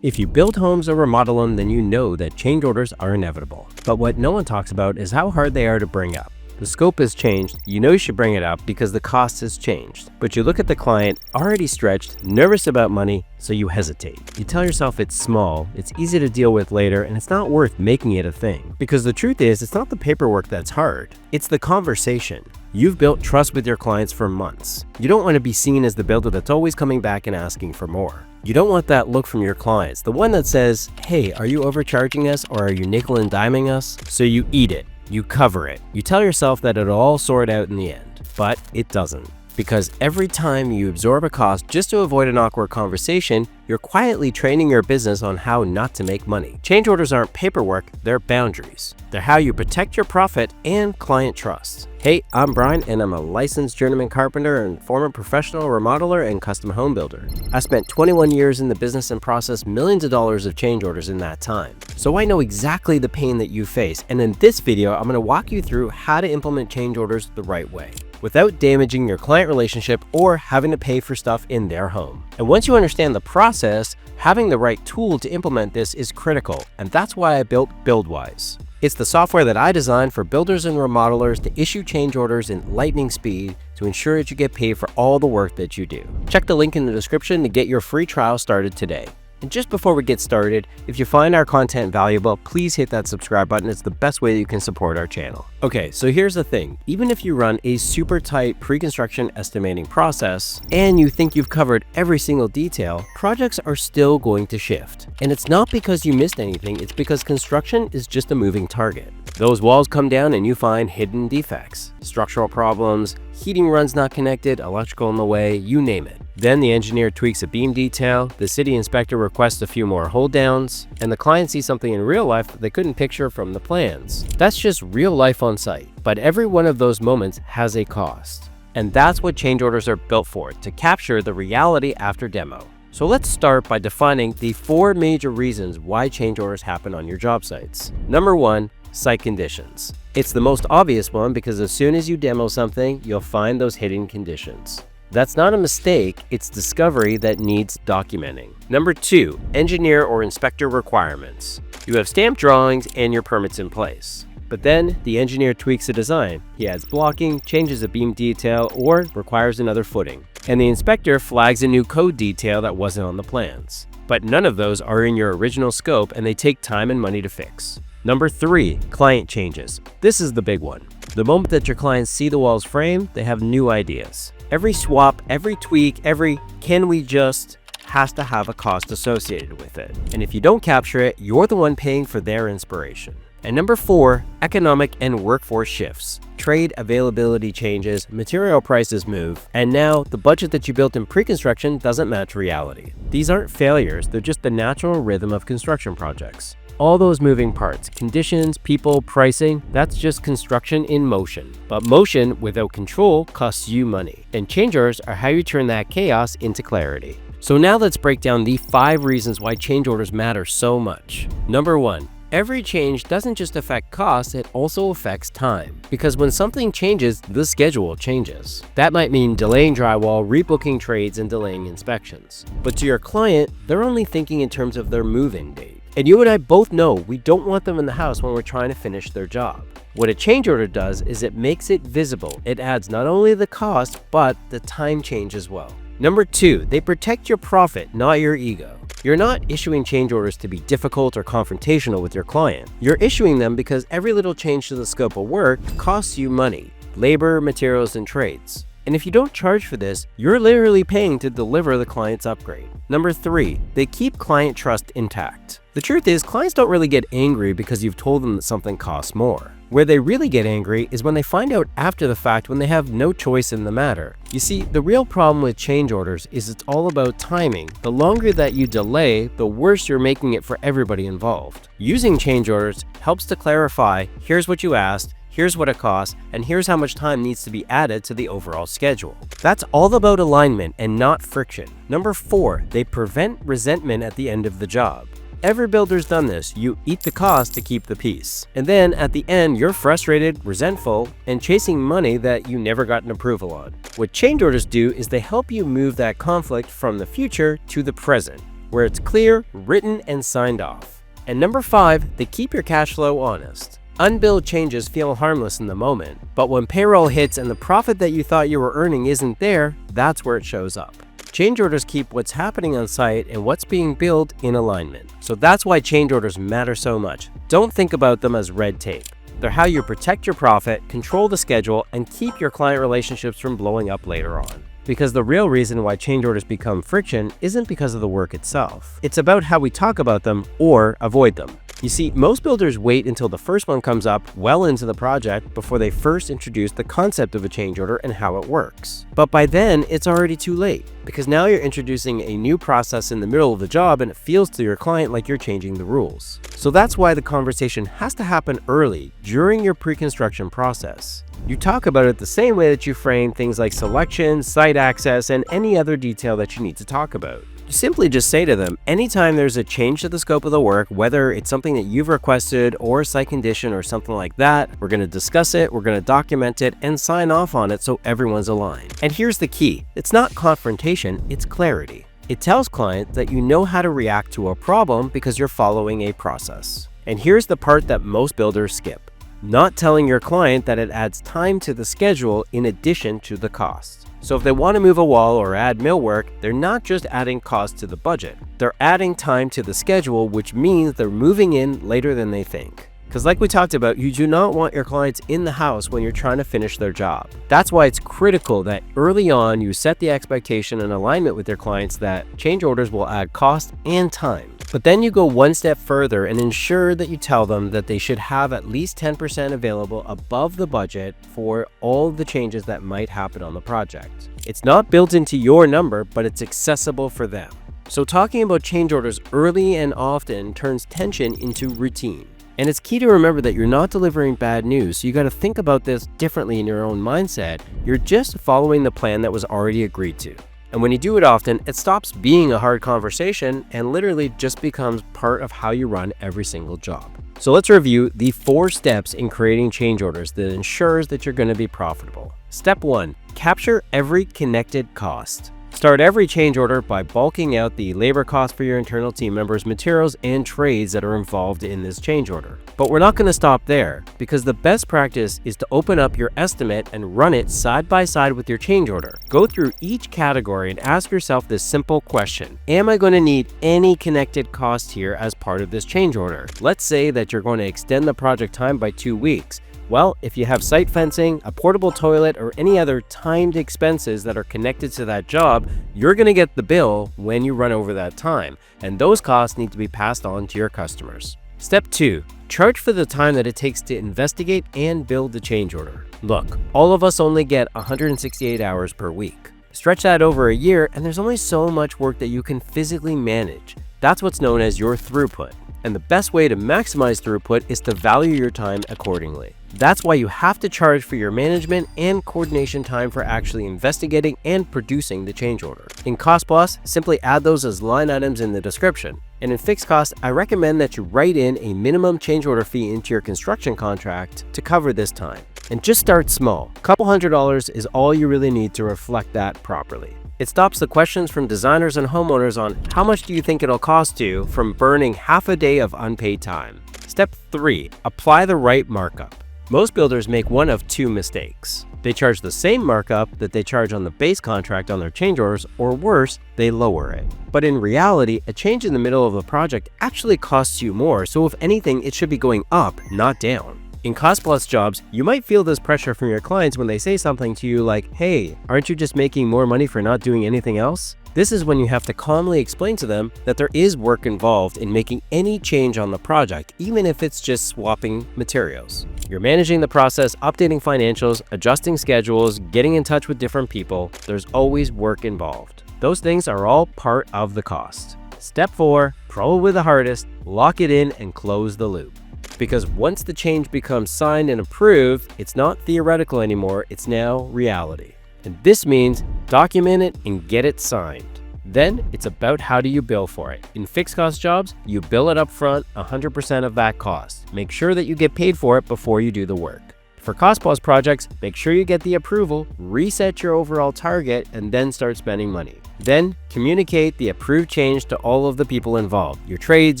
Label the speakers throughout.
Speaker 1: If you build homes or remodel them, then you know that change orders are inevitable. But what no one talks about is how hard they are to bring up. The scope has changed, you know you should bring it up because the cost has changed. But you look at the client, already stretched, nervous about money, so you hesitate. You tell yourself it's small, it's easy to deal with later, and it's not worth making it a thing. Because the truth is, it's not the paperwork that's hard, it's the conversation. You've built trust with your clients for months. You don't want to be seen as the builder that's always coming back and asking for more. You don't want that look from your clients, the one that says, hey, are you overcharging us or are you nickel and diming us? So you eat it, you cover it. You tell yourself that it'll all sort out in the end, but it doesn't. Because every time you absorb a cost just to avoid an awkward conversation, you're quietly training your business on how not to make money. Change orders aren't paperwork, they're boundaries. They're how you protect your profit and client trust. Hey, I'm Brian and I'm a licensed journeyman carpenter and former professional remodeler and custom home builder. I spent 21 years in the business and processed millions of dollars of change orders in that time. So I know exactly the pain that you face, and in this video, I'm going to walk you through how to implement change orders the right way, without damaging your client relationship or having to pay for stuff in their home. And once you understand the process, having the right tool to implement this is critical, and that's why I built BuildWise. It's the software that I designed for builders and remodelers to issue change orders in lightning speed to ensure that you get paid for all the work that you do. Check the link in the description to get your free trial started today. And just before we get started, if you find our content valuable, please hit that subscribe button. It's the best way that you can support our channel. Okay, so here's the thing. Even if you run a super tight pre-construction estimating process and you think you've covered every single detail, projects are still going to shift. And it's not because you missed anything, it's because construction is just a moving target. Those walls come down and you find hidden defects, structural problems, heating runs not connected, electrical in the way, you name it. Then the engineer tweaks a beam detail, the city inspector requests a few more hold downs, and the client sees something in real life that they couldn't picture from the plans. That's just real life on site, but every one of those moments has a cost. And that's what change orders are built for, to capture the reality after demo. So let's start by defining the 4 major reasons why change orders happen on your job sites. Number 1, site conditions. It's the most obvious one because as soon as you demo something, you'll find those hidden conditions. That's not a mistake, it's discovery that needs documenting. Number 2, engineer or inspector requirements. You have stamped drawings and your permits in place. But then the engineer tweaks a design. He adds blocking, changes a beam detail, or requires another footing. And the inspector flags a new code detail that wasn't on the plans. But none of those are in your original scope and they take time and money to fix. Number 3, client changes. This is the big one. The moment that your clients see the walls framed, they have new ideas. Every swap, every tweak, every can we just has to have a cost associated with it. And if you don't capture it, you're the one paying for their inspiration. And number 4, economic and workforce shifts. Trade availability changes, material prices move, and now the budget that you built in pre-construction doesn't match reality. These aren't failures, they're just the natural rhythm of construction projects. All those moving parts, conditions, people, pricing, that's just construction in motion. But motion without control costs you money. And change orders are how you turn that chaos into clarity. So now let's break down the 5 reasons why change orders matter so much. Number 1, every change doesn't just affect costs, it also affects time. Because when something changes, the schedule changes. That might mean delaying drywall, rebooking trades, and delaying inspections. But to your client, they're only thinking in terms of their move-in date. And you and I both know we don't want them in the house when we're trying to finish their job. What a change order does is it makes it visible. It adds not only the cost, but the time change as well. Number 2, they protect your profit, not your ego. You're not issuing change orders to be difficult or confrontational with your client. You're issuing them because every little change to the scope of work costs you money, labor, materials, and trades. And if you don't charge for this, you're literally paying to deliver the client's upgrade. Number 3, they keep client trust intact. The truth is, clients don't really get angry because you've told them that something costs more. Where they really get angry is when they find out after the fact when they have no choice in the matter. You see, the real problem with change orders is it's all about timing. The longer that you delay, the worse you're making it for everybody involved. Using change orders helps to clarify, here's what you asked, here's what it costs, and here's how much time needs to be added to the overall schedule. That's all about alignment and not friction. Number 4, they prevent resentment at the end of the job. Every builder's done this. You eat the cost to keep the peace. And then at the end, you're frustrated, resentful, and chasing money that you never got an approval on. What change orders do is they help you move that conflict from the future to the present. where it's clear, written, and signed off. And number 5, they keep your cash flow honest. Unbilled changes feel harmless in the moment, but when payroll hits and the profit that you thought you were earning isn't there, that's where it shows up. Change orders keep what's happening on site and what's being billed in alignment. So that's why change orders matter so much. Don't think about them as red tape. They're how you protect your profit, control the schedule, and keep your client relationships from blowing up later on. Because the real reason why change orders become friction isn't because of the work itself. It's about how we talk about them or avoid them. You see, most builders wait until the first one comes up well into the project before they first introduce the concept of a change order and how it works. But by then, it's already too late, because now you're introducing a new process in the middle of the job and it feels to your client like you're changing the rules. So that's why the conversation has to happen early, during your pre-construction process. You talk about it the same way that you frame things like selection, site access, and any other detail that you need to talk about. You simply just say to them, anytime there's a change to the scope of the work, whether it's something that you've requested or a site condition or something like that, we're going to discuss it, we're going to document it, and sign off on it so everyone's aligned. And here's the key. It's not confrontation, it's clarity. It tells client that you know how to react to a problem because you're following a process. And here's the part that most builders skip. Not telling your client that it adds time to the schedule in addition to the cost. So if they want to move a wall or add millwork, they're not just adding cost to the budget. They're adding time to the schedule, which means they're moving in later than they think. Because like we talked about, you do not want your clients in the house when you're trying to finish their job. That's why it's critical that early on you set the expectation and alignment with your clients that change orders will add cost and time. But then you go one step further and ensure that you tell them that they should have at least 10% available above the budget for all the changes that might happen on the project. It's not built into your number, but it's accessible for them. So talking about change orders early and often turns tension into routine. And it's key to remember that you're not delivering bad news, so you got to think about this differently in your own mindset. You're just following the plan that was already agreed to. And when you do it often, it stops being a hard conversation and literally just becomes part of how you run every single job. So let's review the 4 steps in creating change orders that ensures that you're going to be profitable. Step 1, capture every connected cost. Start every change order by bulking out the labor cost for your internal team members, materials, and trades that are involved in this change order. But we're not going to stop there, because the best practice is to open up your estimate and run it side by side with your change order. Go through each category and ask yourself this simple question. Am I going to need any connected cost here as part of this change order? Let's say that you're going to extend the project time by 2 weeks. Well, if you have site fencing, a portable toilet, or any other timed expenses that are connected to that job, you're going to get the bill when you run over that time, and those costs need to be passed on to your customers. Step 2, charge for the time that it takes to investigate and build the change order. Look, all of us only get 168 hours per week. Stretch that over a year, and there's only so much work that you can physically manage. That's what's known as your throughput. And the best way to maximize throughput is to value your time accordingly. That's why you have to charge for your management and coordination time for actually investigating and producing the change order. In Cost Plus, simply add those as line items in the description. And in fixed cost, I recommend that you write in a minimum change order fee into your construction contract to cover this time. And just start small. A couple $100 is all you really need to reflect that properly. It stops the questions from designers and homeowners on how much do you think it'll cost you from burning half a day of unpaid time. Step 3, apply the right markup. Most builders make one of 2 mistakes. They charge the same markup that they charge on the base contract on their change orders, or worse, they lower it. But in reality, a change in the middle of the project actually costs you more, so if anything, it should be going up, not down. In Cost Plus jobs, you might feel this pressure from your clients when they say something to you like, hey, aren't you just making more money for not doing anything else? This is when you have to calmly explain to them that there is work involved in making any change on the project, even if it's just swapping materials. You're managing the process, updating financials, adjusting schedules, getting in touch with different people. There's always work involved. Those things are all part of the cost. Step 4, probably the hardest, lock it in and close the loop. Because once the change becomes signed and approved, it's not theoretical anymore, it's now reality. And this means document it and get it signed. Then it's about how do you bill for it. In fixed cost jobs, you bill it up front, 100% of that cost. Make sure that you get paid for it before you do the work. For Cost Plus projects, make sure you get the approval, reset your overall target, and then start spending money. Then communicate the approved change to all of the people involved, your trades,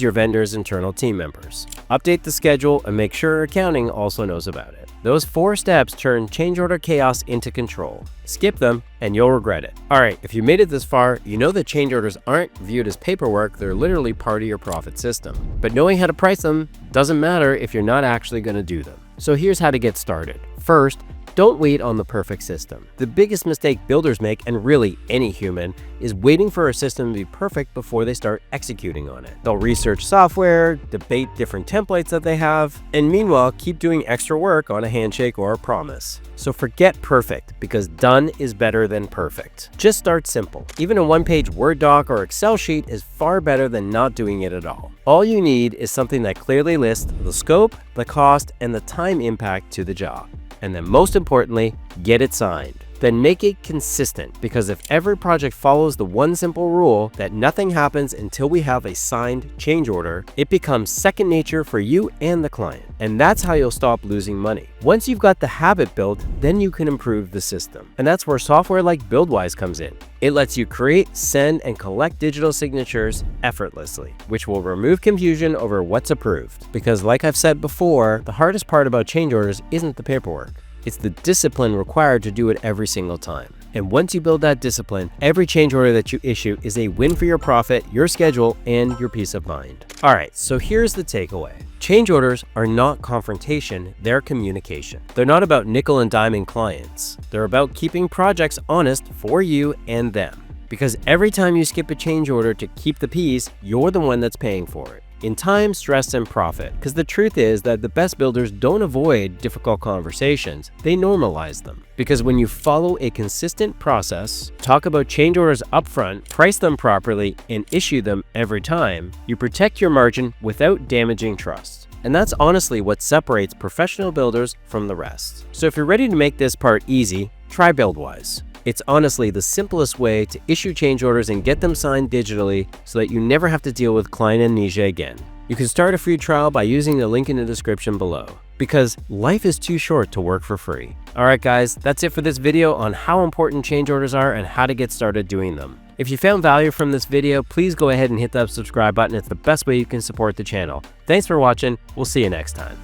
Speaker 1: your vendors, internal team members. Update the schedule and make sure accounting also knows about it. Those 4 steps turn change order chaos into control. Skip them and you'll regret it. All right, if you made it this far, you know that change orders aren't viewed as paperwork, they're literally part of your profit system. But knowing how to price them doesn't matter if you're not actually going to do them. So here's how to get started. First, don't wait on the perfect system. The biggest mistake builders make, and really any human, is waiting for a system to be perfect before they start executing on it. They'll research software, debate different templates that they have, and meanwhile keep doing extra work on a handshake or a promise. So forget perfect, because done is better than perfect. Just start simple. Even a one-page Word doc or Excel sheet is far better than not doing it at all. All you need is something that clearly lists the scope, the cost, and the time impact to the job. And then most importantly, get it signed. Then make it consistent, because if every project follows the one simple rule that nothing happens until we have a signed change order, it becomes second nature for you and the client. And that's how you'll stop losing money. Once you've got the habit built, then you can improve the system. And that's where software like BuildWise comes in. It lets you create, send, and collect digital signatures effortlessly, which will remove confusion over what's approved. Because like I've said before, the hardest part about change orders isn't the paperwork. It's the discipline required to do it every single time. And once you build that discipline, every change order that you issue is a win for your profit, your schedule, and your peace of mind. All right, so here's the takeaway. Change orders are not confrontation, they're communication. They're not about nickel and diming clients. They're about keeping projects honest for you and them. Because every time you skip a change order to keep the peace, you're the one that's paying for it. In time, stress, and profit. Because the truth is that the best builders don't avoid difficult conversations, they normalize them. Because when you follow a consistent process, talk about change orders upfront, price them properly, and issue them every time, you protect your margin without damaging trust. And that's honestly what separates professional builders from the rest. So if you're ready to make this part easy, try BuildWise. It's honestly the simplest way to issue change orders and get them signed digitally so that you never have to deal with client amnesia again. You can start a free trial by using the link in the description below, because life is too short to work for free. Alright guys, that's it for this video on how important change orders are and how to get started doing them. If you found value from this video, please go ahead and hit that subscribe button. It's the best way you can support the channel. Thanks for watching. We'll see you next time.